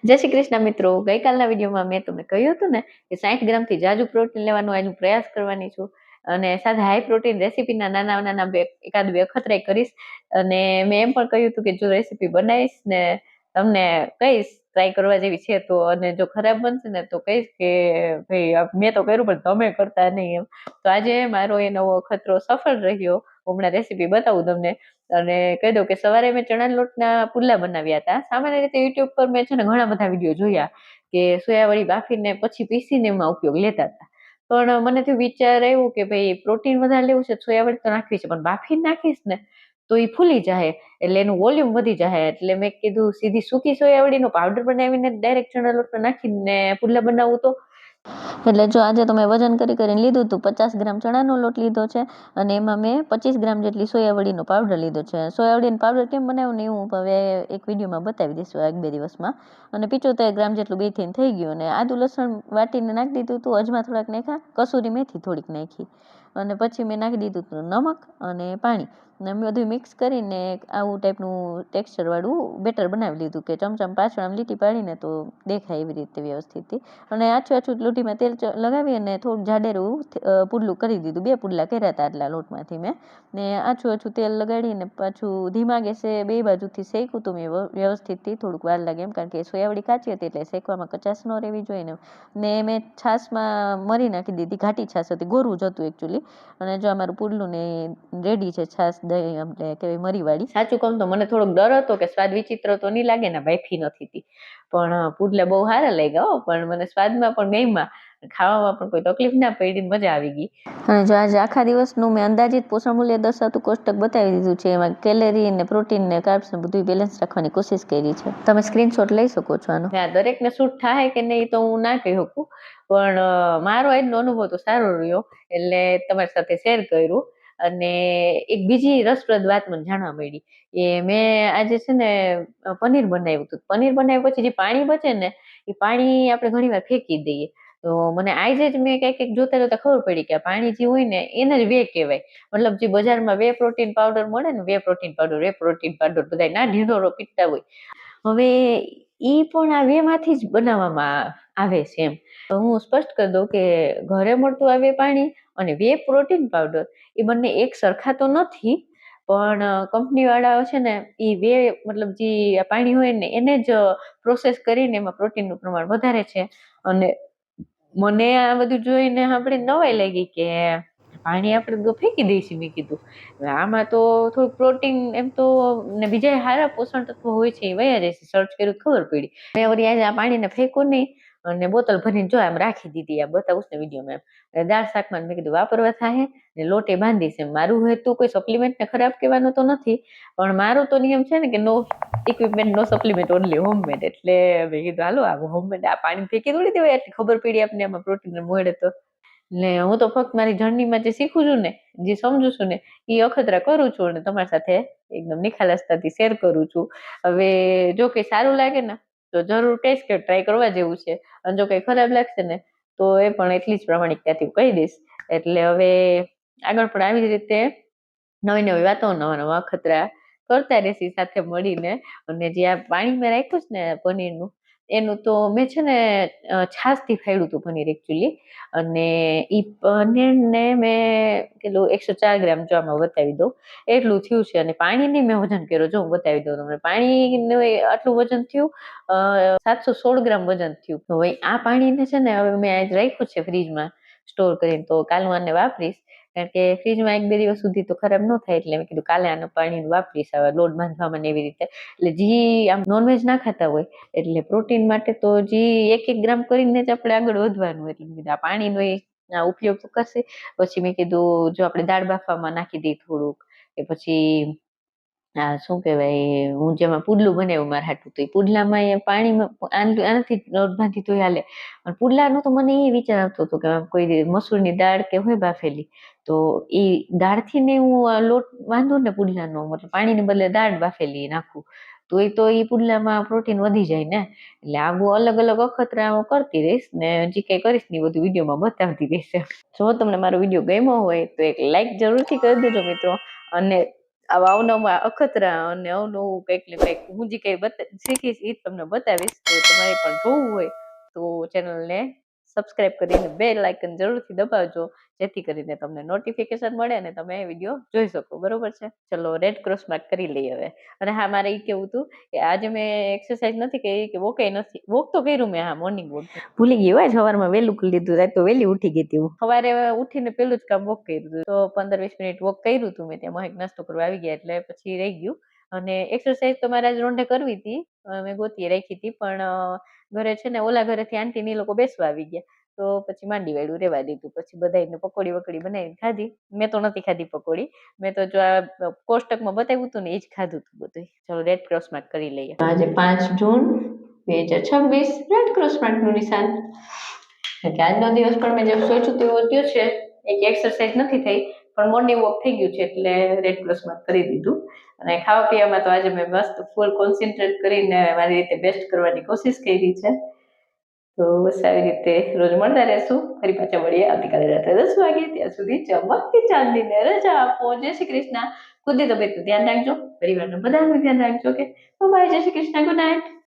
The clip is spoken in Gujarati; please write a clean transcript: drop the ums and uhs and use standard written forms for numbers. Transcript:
જય શ્રી કૃષ્ણ મિત્રો, ગઈકાલના વિડીયોમાં મેં તમને કહ્યું હતું ને કે 60 ગ્રામથી જાજુ પ્રોટીન લેવાનો આજનો પ્રયાસ કરવાની છું અને સાથે હાઈ પ્રોટીન રેસીપીના નાના નાના એકાદ બે અખતરાય કરીશ. અને મેં એમ પણ કહ્યું હતું કે જો રેસીપી બનાવીશ ને તમને કહીશ ટ્રાય કરવા જેવી છે તો, અને જો ખરાબ બનશે ને તો કહીશ કે ભાઈ મેં તો કર્યું પણ તમે કરતા નહીં એમ. તો આજે મારો એ નવો અખતરો સફળ રહ્યો. હમણાં રેસીપી બતાવું તમને અને કહી દઉં કે સવારે મેં ચણા લોટના પુલ્લા બનાવ્યા હતા. સામાન્ય રીતે યુટ્યુબ પર મેં છે ને ઘણા બધા વિડીયો જોયા કે સોયાવડી બાફીને પછી પીસીને એમાં ઉપયોગ લેતા હતા. પણ મને તો વિચાર આવ્યો કે ભાઈ પ્રોટીન વધારે લેવું છે, સોયાવડી તો નાખવી છે, પણ બાફીને નાખીશ ને તો એ ફૂલી જાય એટલે એનું વોલ્યુમ વધી જાય. એટલે મેં કીધું સીધી સૂકી સોયાવડીનો પાવડર બનાવીને ડાયરેક્ટ ચણા લોટમાં નાખીને પુલ્લા બનાવું તો. એટલે જો આજે તો મેં વજન કરીને લીધું હતું. 50 ગ્રામ ચણાનો લોટ લીધો છે અને એમાં મેં 25 ગ્રામ જેટલી સોયાવડીનો પાવડર લીધો છે. સોયાવડીનો પાવડર કેમ બનાવ્યું ને હું હવે એક વિડીયોમાં બતાવી દઈશું એક બે દિવસમાં. અને 75 ગ્રામ જેટલું બેથીને થઈ ગયું અને આદુ લસણ વાટીને નાખી દીધું હતું, અજમા થોડાક નાખ્યા, કસૂરી મેથી થોડીક નાખી અને પછી મેં નાખી દીધું હતું નમક અને પાણી ને બધું મિક્સ કરીને આવું ટાઈપનું ટેક્સચરવાળું બેટર બનાવી લીધું કે ચમચમ પાછળ આમ લીટી પાડીને તો દેખાય એવી રીતે વ્યવસ્થિતથી. અને આછું લોટીમાં તેલ લગાવી અને થોડુંક જાડેરું પુડલું કરી દીધું. 2 પુડલા કર્યા હતા આટલા લોટમાંથી મેં. ને આછું તેલ લગાડીને પાછું ધીમા ગેસે બે બાજુથી શેક્યું હતું મેં વ્યવસ્થિતથી. થોડુંક વાર લાગે એમ, કારણ કે સોયાવડી કાચી હતી એટલે શેકવામાં કચાશ ન રહેવી જોઈએ ને. ને મેં છાશમાં મરી નાખી દીધી, ઘાટી છાશ હતી, ગોરું જ હતું એકચ્યુઅલી. અને જો અમારું પુડલું ને રેડી છે, છાશ દહીં એટલે કે મરીવાળી. સાચું કહું તો મને થોડોક ડર હતો કે સ્વાદ વિચિત્ર તો નહીં લાગે ને, બાફી નથી, પણ પુડલા બહુ સારા લાગ્યા. પણ મને સ્વાદમાં પણ ગમ્યા, ખાવામાં પણ કોઈ તકલીફ ના પડી, મજા આવી ગઈ. અને જો આજે આખા દિવસનું મેં અંદાજિત પોષણ મૂલ્ય દર્શાવતું કોષ્ટક બતાવી દીધું છે. એમાં કેલેરી ને પ્રોટીન ને કાર્બ્સ ને બધું બેલેન્સ રાખવાની કોશિશ કરી છે. તમે સ્ક્રીનશોટ લઈ શકો છો આનો. દરેકને શૂટ થાય કે નહીં તો હું ના કહી શકું, પણ મારો આજનો અનુભવ તો સારો રહ્યો એટલે તમારી સાથે શેર કર્યું. અને એક બીજી રસપ્રદ વાત મને જાણવા મળી એ મેં આજે છે ને પનીર બનાવ્યું હતું. પનીર બનાવ્યા પછી જે પાણી બચે ને એ પાણી આપણે ઘણી વાર ફેંકી દઈએ. તો મને આજે જ મેં કંઈક જોતા ખબર પડી કે આ પાણી જે હોય ને એને જ વે કહેવાય. મતલબ જે બજારમાં વે પ્રોટીન પાવડર મળે ને, વે પ્રોટીન પાવડર બધા ના ઢીંઢોરો પીતા હોય, હવે ઈ પણ આ વે માંથી જ બનાવવામાં આવે છે એમ. હું સ્પષ્ટ કરી દઉં કે ઘરે મળતું આ વે પાણી અને વે પ્રોટીન પાવડર એ બંને એક સરખા તો નથી, પણ કંપની વાળાઓ છે ને એ વે મતલબ જે પાણી હોય ને એને જ પ્રોસેસ કરીને એમાં પ્રોટીનનું પ્રમાણ વધારે છે. અને મને આ બધું જોઈને આપણે નવાઈ લાગી કે પાણી આપણે તો ફેંકી દઈશું. મેં કીધું આમાં તો થોડુંક પ્રોટીન એમ તો ને બીજા સારા પોષણ તત્વો હોય છે એ વયા જાય છે. સર્ચ કર્યું ખબર પડી. મેં વળી આજે આ પાણીને ફેંકું નહીં અને બોટલ ભરીને જો એમ રાખી દીધી. આ બતાવું ને વિડીયોમાં એમ દાળ શાકમાં મેં કીધું વાપરવા થાય ને લોટે બાંધીશ એમ. મારું હેતુ કોઈ સપ્લિમેન્ટને ખરાબ કહેવાનું તો નથી, પણ મારો તો નિયમ છે ને કે નો ઇક્વિપમેન્ટ નો સપ્લિમેન્ટ, ઓનલી હોમમેડ. એટલે મેં કીધું હાલો આ હોમમેડ આ પાણી ફેંકી થોડી દેવાય, એટલે ખબર પડી આપને આમાં પ્રોટીન મળે તો. એટલે હું તો ફક્ત મારી જર્નીમાં જે શીખું છું ને, જે સમજુ છું ને એ અખતરા કરું છું અને તમારી સાથે એકદમ નિખાલસતાથી શેર કરું છું. હવે જો કઈ સારું લાગે ને તો જરૂર કહીશ કે ટ્રાય કરવા જેવું છે, અને જો કઈ ખરાબ લાગશે ને તો એ પણ એટલી જ પ્રમાણિકતાથી કહી દઈશ. એટલે હવે આગળ પણ આવી જ રીતે નવી નવી વાતો, નવા નવા અખતરા કરતા રહેશી સાથે મળીને. અને જે આ પાણી મેં રાખ્યું છે ને પનીરનું, એનું તો મેં છે ને છાશથી ફાડ્યું હતું પનીર એકચ્યુઅલી. અને એ પનીરને મેં કેટલું 104 ગ્રામ જો આમાં બતાવી દઉં એટલું થયું છે. અને પાણીની મેં વજન કર્યો, જો હું બતાવી દઉં તમને. પાણીનું આટલું વજન થયું, 716 ગ્રામ વજન થયું. હવે આ પાણીને છે ને હવે મેં આજ રાખ્યું છે ફ્રીજમાં સ્ટોર કરીને, તો કાલ હું આને વાપરીશ. કારણ કે ફ્રીજમાં 1-2 દિવસ સુધી તો ખરાબ ન થાય, એટલે મેં કીધું કાલે આનું પાણી વાપરીશ લોટ બાંધવામાં ને એવી રીતે. એટલે જે આમ નોનવેજ ના ખાતા હોય એટલે પ્રોટીન માટે તો જે 1-1 ગ્રામ કરીને જ આપણે આગળ વધવાનું. એટલે મેં કીધું આ પાણીનો ઉપયોગ તો કરશે. પછી મેં કીધું જો આપણે દાળ બાફવામાં નાખી દઈએ થોડુંક, કે પછી શું કહેવાય, હું જેમાં પુડલું બનાવ્યું મારા હાટું, તો એ પુડલામાં એ પાણીમાં આનાથી લોટ બાંધી તો હાલે. પણ પુડલાનો તો મને એ વિચાર આવતો હતો કે કોઈ મસૂરની દાળ કે હોય બાફેલી, તો એ દાળથી ને હું લોટ બાંધું ને પુડલાનો, મતલબ પાણીને બદલે દાળ બાફેલી નાખું તો એ પુડલામાં પ્રોટીન વધી જાય ને. એટલે આવું અલગ અલગ અખતરા હું કરતી રહીશ ને જે કંઈ કરીશ ને બધું વિડીયોમાં બતાવતી રહીશ. જો તમને મારો વિડીયો ગમ્યો હોય તો એક લાઈક જરૂરથી કરી દેજો મિત્રો. અને આવા અવનવા અખતરા અને અવનવું કંઈક ને કંઈક હું જે કંઈ શીખીશ એ તમને બતાવીશ. તો તમારે પણ જોવું હોય તો ચેનલને સબસ્ક્રાઇબ કરીને બેલ આઇકન જરૂરથી દબાવજો, જેથી કરીને તમને નોટિફિકેશન મળે અને તમે વિડીયો જોઈ શકો. બરોબર છે, ચલો રેડ ક્રોસ માર્ક કરી લઈએ હવે. અને હા, મારે એ કેવું હતું કે આજે મેં એક્સરસાઇઝ નથી કરી કે વોકે નથી, વોક તો કર્યું મેં, હા મોર્નિંગ વોક ભૂલી ગઈ હોય. સવારમાં વહેલું કરી લીધું, રાત તો વહેલી ઉઠી ગઈ હતી. સવારે ઉઠીને પેલું જ કામ વોક કર્યું હતું. તો 15-20 મિનિટ વોક કર્યું હતું મેં. ત્યાં મહેક નાસ્તો કરવા આવી ગયા એટલે પછી રહી ગયું. અને એક્સરસાઇઝ તો મારે આજ રોંઢે કરવી હતી, મેં ગોતી રાખી હતી, પણ ઘરે છે ને ઓલા ઘરેથી આંટી ને લોકો બેસવા આવી ગયા, તો પછી માંડી વાળું રેવા દીધું. પછી બધાને પકોડી વકોડી બનાવીને ખાધી. મેં તો નથી ખાધી પકોડી, મેં તો જો આ કોષ્ટકમાં બતાવ્યું હતું ને એ જ ખાધું હતું બધું. ચલો રેડ ક્રોસ માર્ક કરી લઈએ. આજે 5 જૂન 2026 રેડ ક્રોસ માર્કનું નિશાન. કે આજનો દિવસ પણ મેં જેમ સોચ્યું તેવો થયો છે. એક એક્સરસાઇઝ નથી થઈ, પણ મોર્નિંગ વોક થઈ ગયું છે એટલે રેડ ક્રોસ માર્ક કરી દીધું. અને ખાવા પીવામાં તો આજે મેં મસ્ત ફૂલ કોન્સન્ટ્રેટ કરીને મારી રીતે બેસ્ટ કરવાની કોશિશ કરી છે. તો બસ આવી રીતે રોજ મળતા રહેશું. ફરી પાછા મળીએ આવતીકાલે રાત્રે 10 વાગે. ત્યાં સુધી ચમકતી ચાંદીને રજા આપો. જય શ્રી કૃષ્ણ. ખુદની તબિયતનું ધ્યાન રાખજો, પરિવારના બધાનું ધ્યાન રાખજો. કે બાય, જય શ્રી કૃષ્ણ, ગુડ નાઇટ.